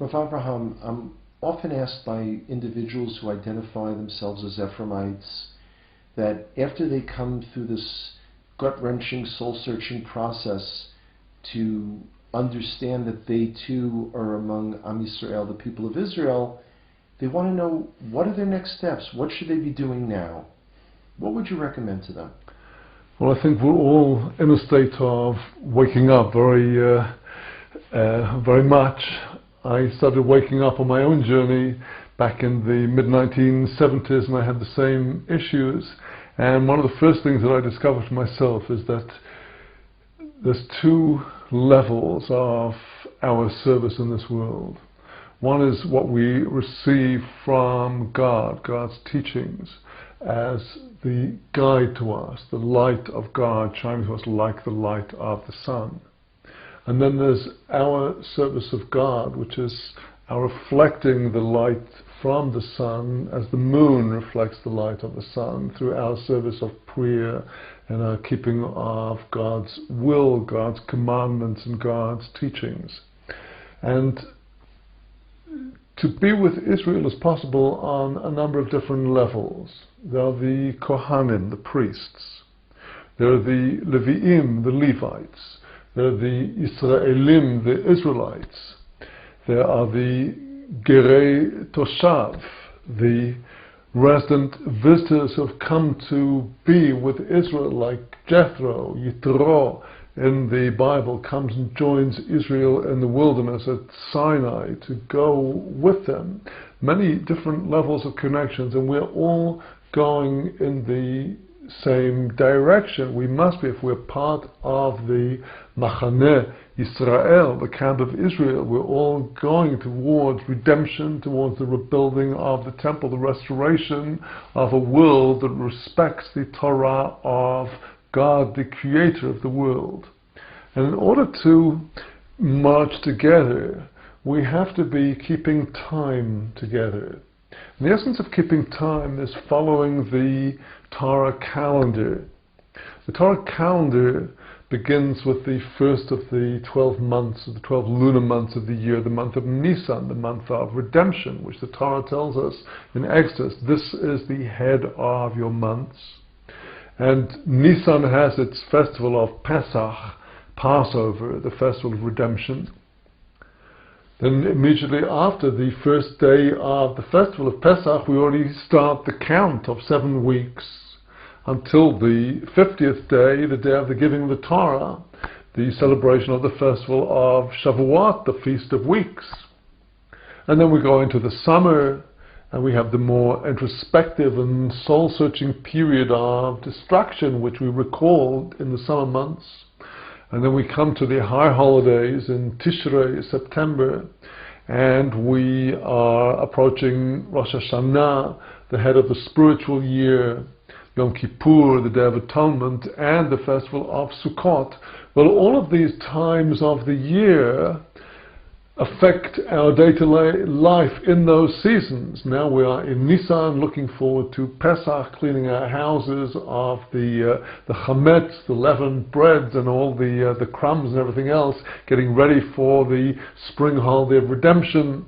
Rav Avraham, I'm often asked by individuals who identify themselves as Ephraimites that after they come through this gut-wrenching, soul-searching process to understand that they too are among Am Yisrael, the people of Israel, they want to know, what are their next steps? What should they be doing now? What would you recommend to them? Well, I think we're all in a state of waking up very much. I started waking up on my own journey back in the mid-1970s, and I had the same issues. And one of the first things that I discovered for myself is that there's two levels of our service in this world. One is what we receive from God, God's teachings, as the guide to us, the light of God shining to us like the light of the sun. And then there's our service of God, which is our reflecting the light from the sun as the moon reflects the light of the sun through our service of prayer and our keeping of God's will, God's commandments and God's teachings. And to be with Israel is possible on a number of different levels. There are the Kohanim, the priests. There are the Leviim, the Levites. There are the Israelim, the Israelites. There are the Gerei Toshav, the resident visitors who have come to be with Israel, like Jethro, Yitro in the Bible, comes and joins Israel in the wilderness at Sinai to go with them. Many different levels of connections, and we're all going in the same direction. We must be, if we're part of the Machaneh Israel, the camp of Israel, we're all going towards redemption, towards the rebuilding of the temple, the restoration of a world that respects the Torah of God, the creator of the world. And in order to march together, we have to be keeping time together. And the essence of keeping time is following the Torah calendar. The Torah calendar begins with the first of the 12 months, of the 12 lunar months of the year, the month of Nisan, the month of redemption, which the Torah tells us in Exodus, this is the head of your months. And Nisan has its festival of Pesach, Passover, the festival of redemption. Then immediately after the first day of the festival of Pesach, we already start the count of 7 weeks until the 50th day, the day of the giving of the Torah, the celebration of the festival of Shavuot, the Feast of Weeks. And then we go into the summer, and we have the more introspective and soul-searching period of destruction, which we recall in the summer months. And then we come to the high holidays in Tishrei, September, and we are approaching Rosh Hashanah, the head of the spiritual year, Yom Kippur, the Day of Atonement, and the festival of Sukkot. Well, all of these times of the year affect our day-to-day life in those seasons. Now we are in Nisan, looking forward to Pesach, cleaning our houses of the chametz, the leavened breads, and all the crumbs and everything else, getting ready for the spring holiday of redemption.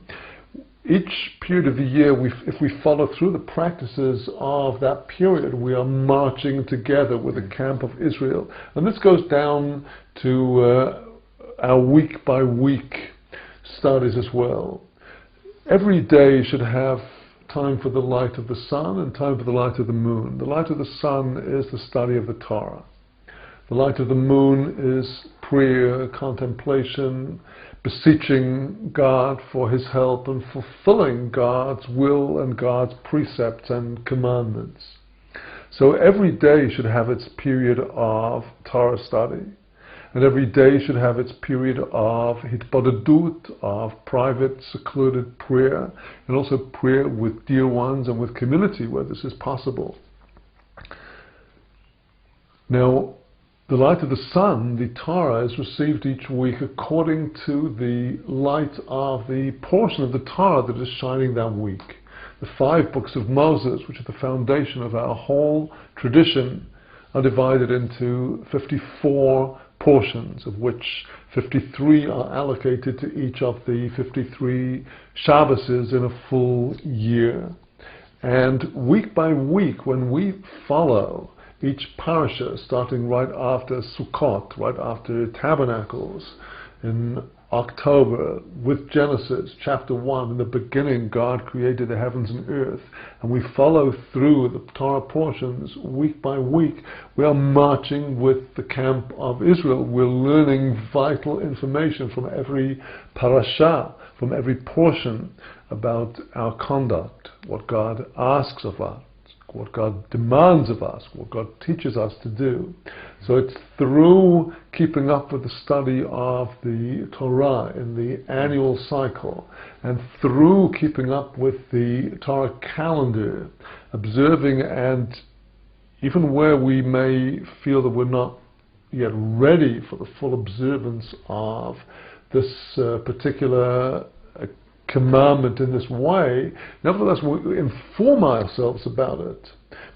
Each period of the year, if we follow through the practices of that period, we are marching together with the camp of Israel. And this goes down to our week-by-week studies as well. Every day should have time for the light of the sun and time for the light of the moon. The light of the sun is the study of the Torah. The light of the moon is prayer, contemplation, beseeching God for His help and fulfilling God's will and God's precepts and commandments. So every day should have its period of Torah study. And every day should have its period of hitbodedut, of private, secluded prayer, and also prayer with dear ones and with community where this is possible. Now, the light of the sun, the Torah, is received each week according to the light of the portion of the Torah that is shining that week. The 5 books of Moses, which are the foundation of our whole tradition, are divided into 54 portions, of which 53 are allocated to each of the 53 Shabbases in a full year. And week by week, when we follow each parasha, starting right after Sukkot, right after Tabernacles, in October, with Genesis, chapter 1, in the beginning God created the heavens and earth, and we follow through the Torah portions week by week, we are marching with the camp of Israel. We're learning vital information from every parasha, from every portion about our conduct, what God asks of us, what God demands of us, what God teaches us to do. So it's through keeping up with the study of the Torah in the annual cycle, and through keeping up with the Torah calendar, observing, and even where we may feel that we're not yet ready for the full observance of this particular commandment in this way, nevertheless we inform ourselves about it,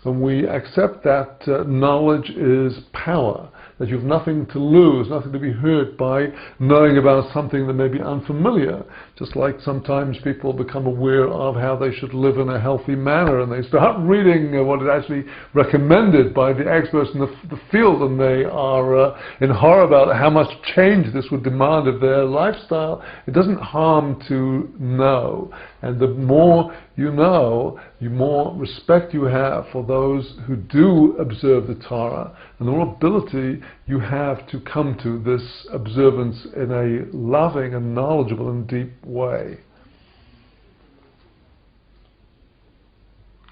and we accept that knowledge is power, that you've nothing to lose, nothing to be hurt by knowing about something that may be unfamiliar. Just like sometimes people become aware of how they should live in a healthy manner, and they start reading what is actually recommended by the experts in the field, and they are in horror about how much change this would demand of their lifestyle. It doesn't harm to know, and the more you know, the more respect you have for those who do observe the Torah, and the more ability you have to come to this observance in a loving and knowledgeable and deep way.